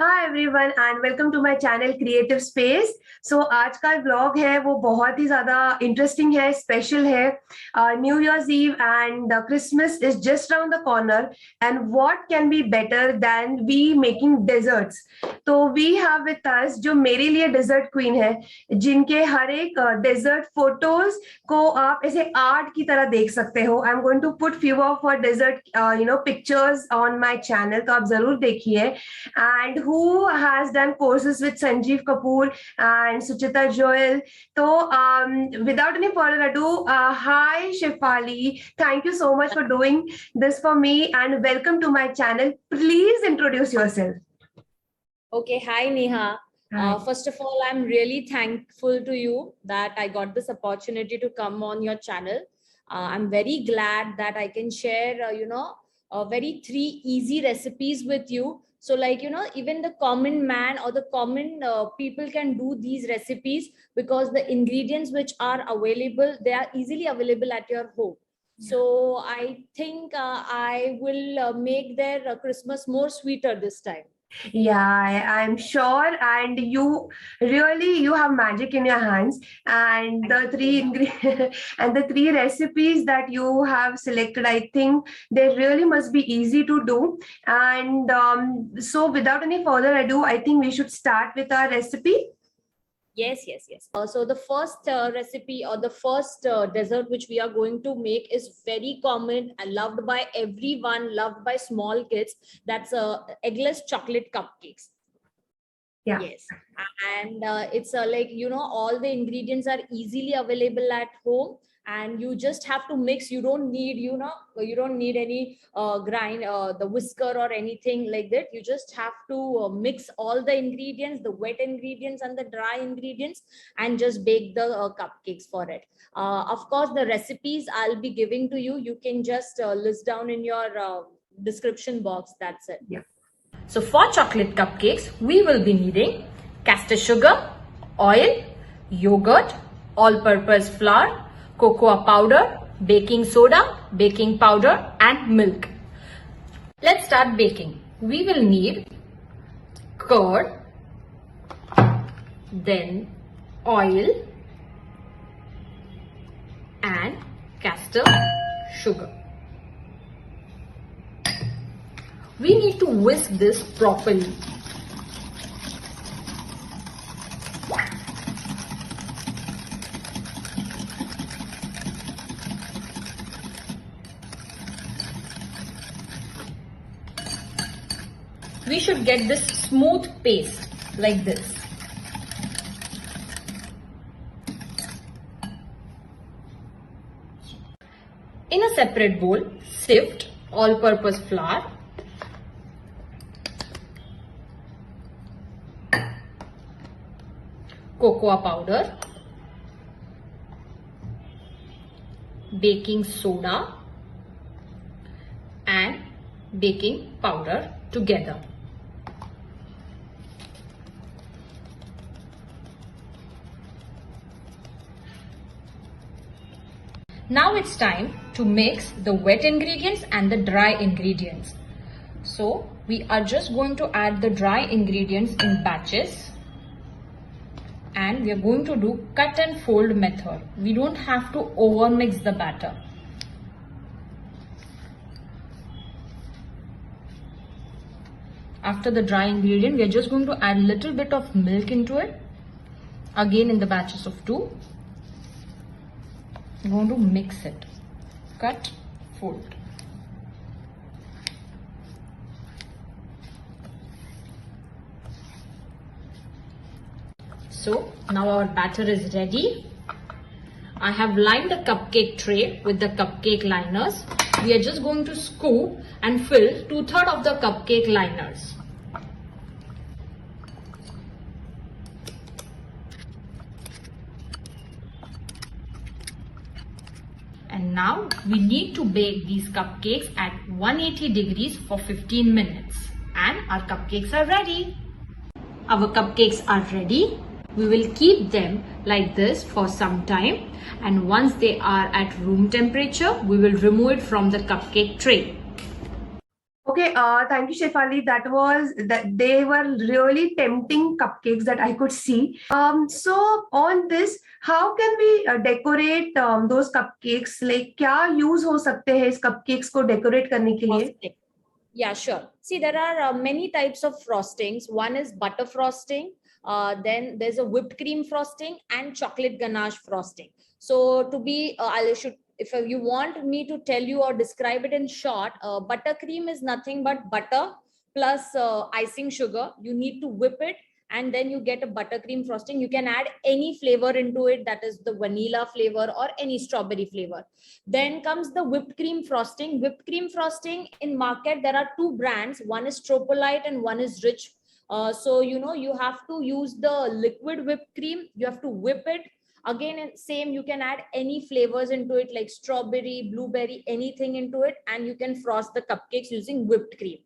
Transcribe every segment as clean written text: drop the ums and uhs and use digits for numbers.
Hi everyone and welcome to my channel creative space. आज का vlog है वो बहुत ही ज्यादा इंटरेस्टिंग है, स्पेशल है। New year's eve and Christmas is just around the corner and what can be better than we making desserts. तो we have with us जो मेरे लिए डेजर्ट क्वीन है, जिनके हर एक डेजर्ट फोटोज को आप ऐसे आर्ट की तरह देख सकते हो। I am going to put few of her dessert pictures on my channel, तो आप जरूर देखिए। And who has done courses with Sanjeev Kapoor and Suchita Joel. So, without any further ado, hi Shefali. Thank you so much for doing this for me and welcome to my channel. Please introduce yourself. Okay, hi Neha. Hi. First of all, I'm really thankful to you that I got this opportunity to come on your channel. I'm very glad that I can share, very three easy recipes with you. So like, even the common man or the common people can do these recipes because the ingredients which are available, they are easily available at your home. So I think I will make their Christmas more sweeter this time. Yeah, I'm sure. And you have magic in your hands. And the and the three recipes that you have selected, I think they really must be easy to do. And so, without any further ado, I think we should start with our recipe. Yes. So the first recipe or the first dessert which we are going to make is very common and loved by everyone, loved by small kids. That's eggless chocolate cupcakes. Yeah. Yes. And it's like, all the ingredients are easily available at home and you just have to mix. You don't need, you don't need any grind, the whisker or anything like that. You just have to mix all the ingredients, the wet ingredients and the dry ingredients, and just bake the cupcakes for it. Of course, the recipes I'll be giving to you, you can just list down in your description box. That's it. Yeah. So for chocolate cupcakes, we will be needing caster sugar, oil, yogurt, all-purpose flour, cocoa powder, baking soda, baking powder and milk. Let's start baking. We will need curd, then oil and caster sugar. We need to whisk this properly. We should get this smooth paste like this. In a separate bowl, sift all-purpose flour, cocoa powder, baking soda and baking powder together. Now it's time to mix the wet ingredients and the dry ingredients. So we are just going to add the dry ingredients in batches. And we are going to do cut and fold method. We don't have to over mix the batter. After the dry ingredient, we are just going to add a little bit of milk into it. Again in the batches of 2. We're going to mix it. Cut, fold. So now our batter is ready. I have lined the cupcake tray with the cupcake liners. We are just going to scoop and fill 2/3 of the cupcake liners. And now we need to bake these cupcakes at 180 degrees for 15 minutes. And our cupcakes are ready. Our cupcakes are ready. We will keep them like this for some time, and once they are at room temperature, we will remove it from the cupcake tray. Okay, thank you, Shefali. They were really tempting cupcakes that I could see. So on this, how can we decorate those cupcakes? Like, क्या use हो सकते हैं इस cupcakes को decorate करने के लिए? Frosting. Yeah, sure. See, there are many types of frostings. One is butter frosting. Then there's a whipped cream frosting and chocolate ganache frosting. So to be, if you want me to tell you or describe it in short, buttercream is nothing but butter plus icing sugar. You need to whip it and then you get a buttercream frosting. You can add any flavor into it, that is the vanilla flavor or any strawberry flavor. Then comes the whipped cream frosting. Whipped cream frosting in market, there are two brands. One is Tropolite and one is Rich. So, you have to use the liquid whipped cream. You have to whip it. Again, same, you can add any flavors into it like strawberry, blueberry, anything into it. And you can frost the cupcakes using whipped cream.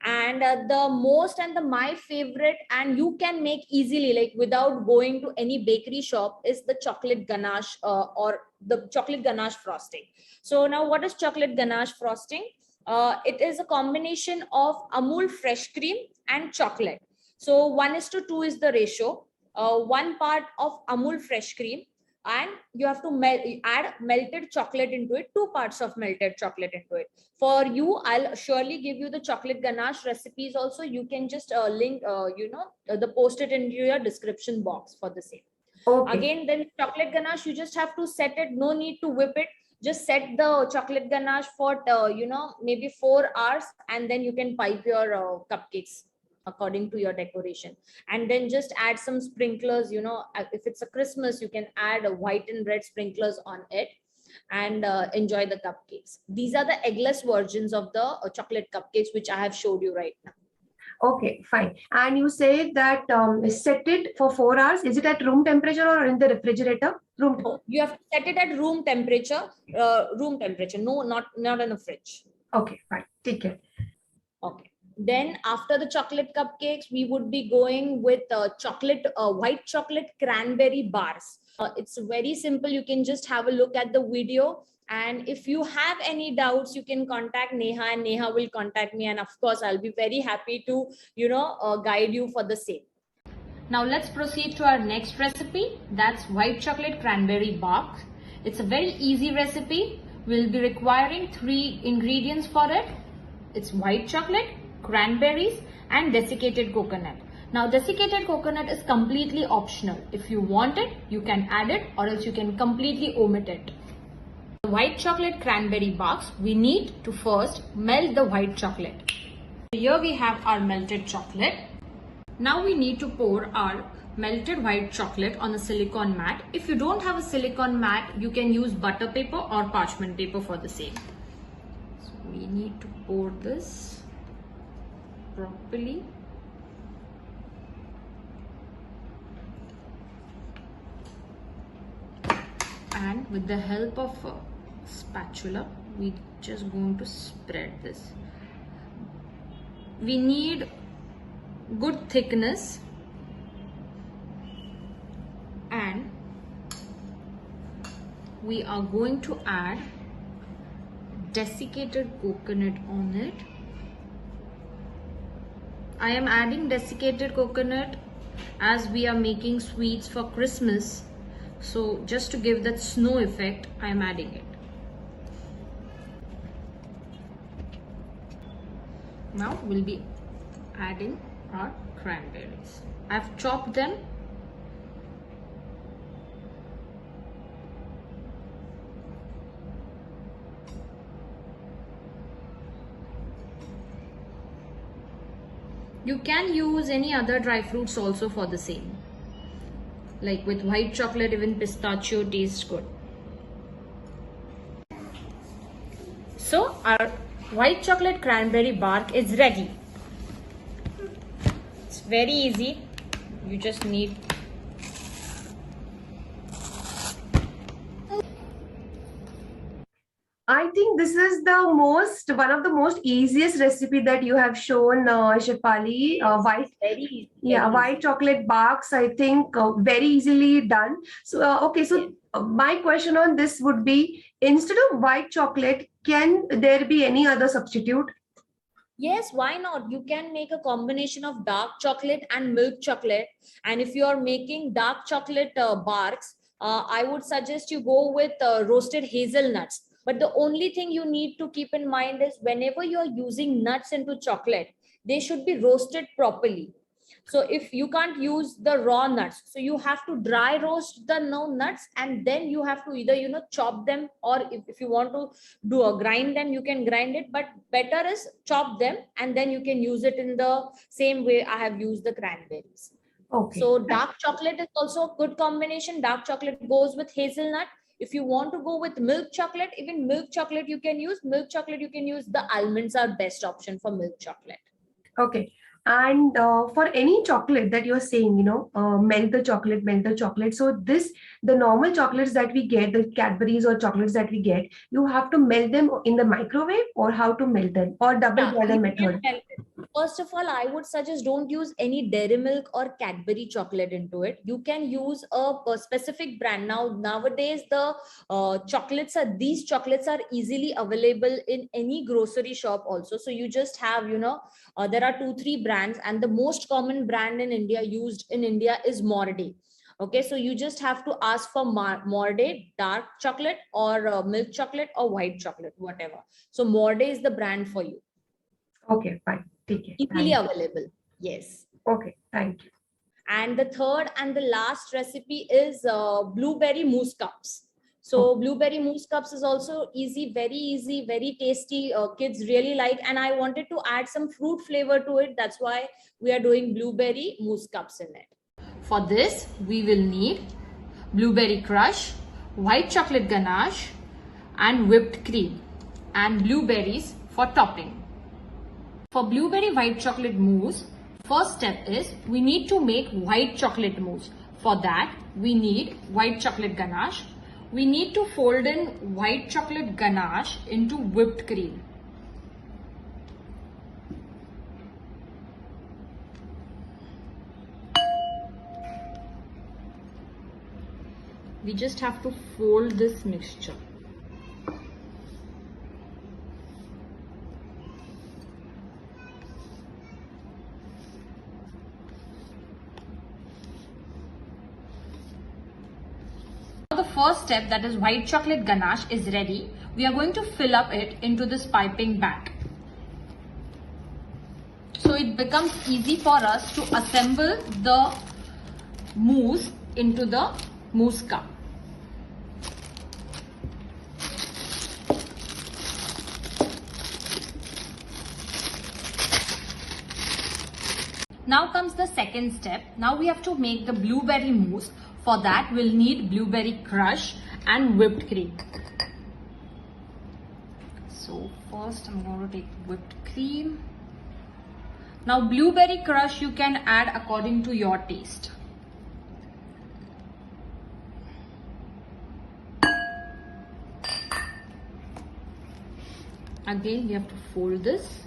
And my favorite, and you can make easily, like without going to any bakery shop, is the chocolate ganache or the chocolate ganache frosting. So now, what is chocolate ganache frosting? It is a combination of Amul fresh cream and chocolate. So 1:2 is the ratio. One part of Amul fresh cream, and you have to add melted chocolate into it, 2 parts of melted chocolate into it. For you, I'll surely give you the chocolate ganache recipes also. You can just link, the post it into your description box for the same. Okay. Again, then chocolate ganache, you just have to set it. No need to whip it. Just set the chocolate ganache for, maybe 4 hours, and then you can pipe your cupcakes according to your decoration. And then just add some sprinklers. If it's a Christmas, you can add a white and red sprinklers on it and enjoy the cupcakes. These are the eggless versions of the chocolate cupcakes, which I have showed you right now. Okay, fine. And you say that set it for 4 hours. Is it at room temperature or in the refrigerator? You have to set it at room temperature. No, not in a fridge. Okay, fine. Take care. Okay. Then after the chocolate cupcakes, we would be going with white chocolate cranberry bars. It's very simple. You can just have a look at the video. And if you have any doubts, you can contact Neha, and Neha will contact me. And of course, I'll be very happy to, guide you for the same. Now let's proceed to our next recipe. That's white chocolate cranberry bark. It's a very easy recipe. We'll be requiring 3 ingredients for it. It's white chocolate, cranberries, and desiccated coconut. Now, desiccated coconut is completely optional. If you want it, you can add it, or else you can completely omit it. The white chocolate cranberry barks, we need to first melt the white chocolate. Here we have our melted chocolate. Now we need to pour our melted white chocolate on a silicone mat. If you don't have a silicone mat, you can use butter paper or parchment paper for the same. So we need to pour this properly. And with the help of a spatula, we're just going to spread this. We need good thickness, and we are going to add desiccated coconut on it. I am adding desiccated coconut as we are making sweets for Christmas. So just to give that snow effect, I am adding it. Now we'll be adding our cranberries. I've chopped them. You can use any other dry fruits also for the same. Like with white chocolate, even pistachio tastes good. So our white chocolate cranberry bark is ready. It's very easy. You just need I think this is one of the most easiest recipe that you have shown, Shefali. White chocolate barks, I think very easily done. So, okay, so my question on this would be, instead of white chocolate, can there be any other substitute? Yes, why not? You can make a combination of dark chocolate and milk chocolate. And if you are making dark chocolate barks, I would suggest you go with roasted hazelnuts. But the only thing you need to keep in mind is whenever you're using nuts into chocolate, they should be roasted properly. So if you can't use the raw nuts, so you have to dry roast the nuts, and then you have to either chop them, or if you want to do a grind them, you can grind it, but better is chop them and then you can use it in the same way I have used the cranberries. Okay. So dark chocolate is also a good combination. Dark chocolate goes with hazelnut. If you want to go with milk chocolate, even milk chocolate you can use. Milk chocolate you can use. The almonds are best option for milk chocolate. Okay. And for any chocolate that you're saying, melt the chocolate, melt the chocolate. So the normal chocolates that we get, the Cadbury's or chocolates that we get, you have to melt them in the microwave, or how to melt them, or double Yeah, boiler you can method. melt it. First of all, I would suggest don't use any Dairy Milk or Cadbury chocolate into it. You can use a specific brand. Nowadays, these chocolates are easily available in any grocery shop also. So you just have, there are 2, 3 brands, and the most common brand in India used in India is Morde. Okay, so you just have to ask for Morde dark chocolate, or milk chocolate, or white chocolate, whatever. So Morde is the brand for you. Okay, fine. Take it. Easily available. Yes. Okay, thank you. And the third and the last recipe is blueberry mousse cups. So blueberry mousse cups is also easy, very tasty. Kids really like, and I wanted to add some fruit flavor to it. That's why we are doing blueberry mousse cups in it. For this, we will need blueberry crush, white chocolate ganache, and whipped cream, and blueberries for topping. For blueberry white chocolate mousse, first step is we need to make white chocolate mousse. For that, we need white chocolate ganache. We need to fold in white chocolate ganache into whipped cream. We just have to fold this mixture. The first step, that is white chocolate ganache, is ready. We are going to fill up it into this piping bag. So it becomes easy for us to assemble the mousse into the mousse cup. Now comes the second step. Now we have to make the blueberry mousse. For that, we'll need blueberry crush and whipped cream. So first I'm going to take whipped cream. Now blueberry crush you can add according to your taste. Again, we have to fold this.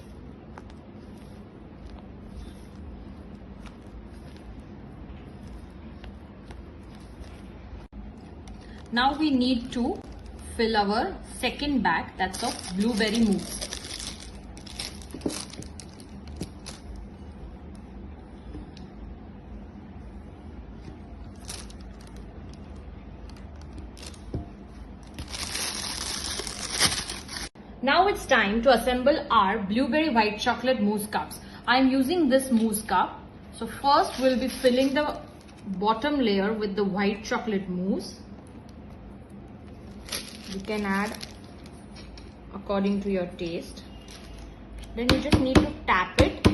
Now we need to fill our second bag, that's of blueberry mousse. Now it's time to assemble our blueberry white chocolate mousse cups. I am using this mousse cup. So first we'll be filling the bottom layer with the white chocolate mousse. You can add according to your taste. Then you just need to tap it.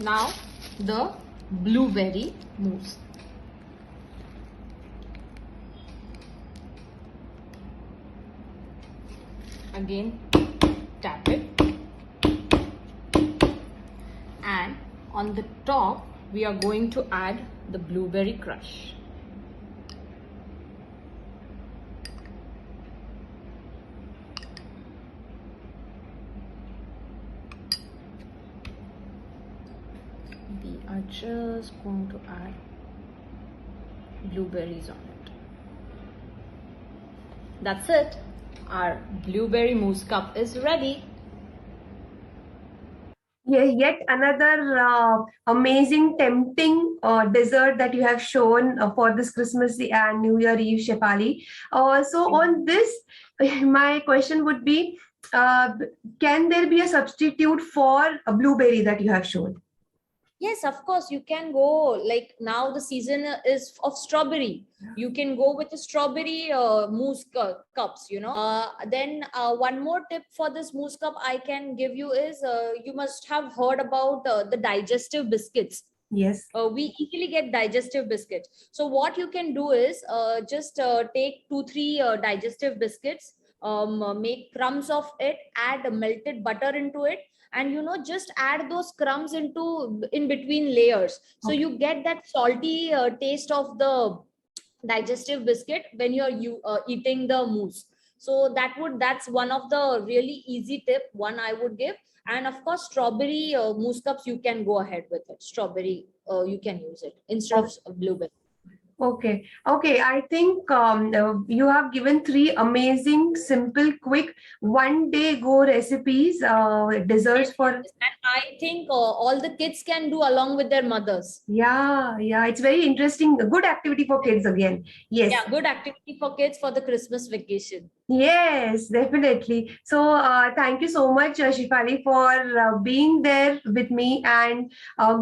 Now the blueberry mousse. Again, tap it. And on the top, we are going to add the blueberry crush. We are just going to add blueberries on it. That's it. Our blueberry mousse cup is ready. Yeah, yet another amazing, tempting dessert that you have shown for this Christmas and New Year Eve, Shefali. So on this, my question would be, uh, can there be a substitute for a blueberry that you have shown? Yes, of course, you can go. Like now, the season is of strawberry. You can go with the strawberry mousse cups. Then one more tip for this mousse cup I can give you is you must have heard about the digestive biscuits. Yes. We easily get digestive biscuits. So what you can do is just take 2-3 digestive biscuits, make crumbs of it, add melted butter into it, and just add those crumbs in between layers, so you get that salty taste of the digestive biscuit when you're eating the mousse. So that's one of the really easy tip one I would give. And of course, strawberry mousse cups, you can go ahead with it. Strawberry, you can use it instead of blueberry. Okay. Okay. I think you have given three amazing, simple, quick, one-day go recipes, desserts for. And I think all the kids can do along with their mothers. Yeah. Yeah. It's very interesting. A good activity for kids again. Yes. Yeah, good activity for kids for the Christmas vacation. Yes, definitely. So, thank you so much, Shefali, for being there with me, and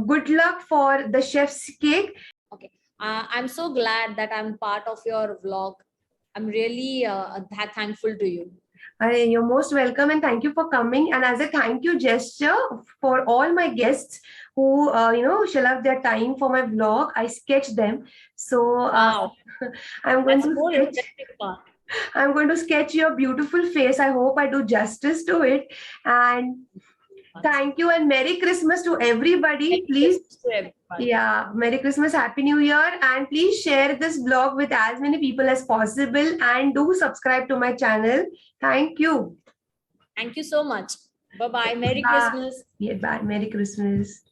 good luck for the chef's cake. Okay. I'm so glad that I'm part of your vlog. I'm really thankful to you. You're most welcome, and thank you for coming. And as a thank you gesture for all my guests who, shall have their time for my vlog, I sketch them. So, Wow. I'm going That's to more sketch. interesting part. I'm going to sketch your beautiful face. I hope I do justice to it. And thank you, and Merry Christmas to everybody. Please, yeah, Merry Christmas, Happy New Year, and please share this vlog with as many people as possible, and do subscribe to my channel. Thank you. Thank you so much. Bye-bye. Merry Christmas. Yeah, bye. Merry Christmas.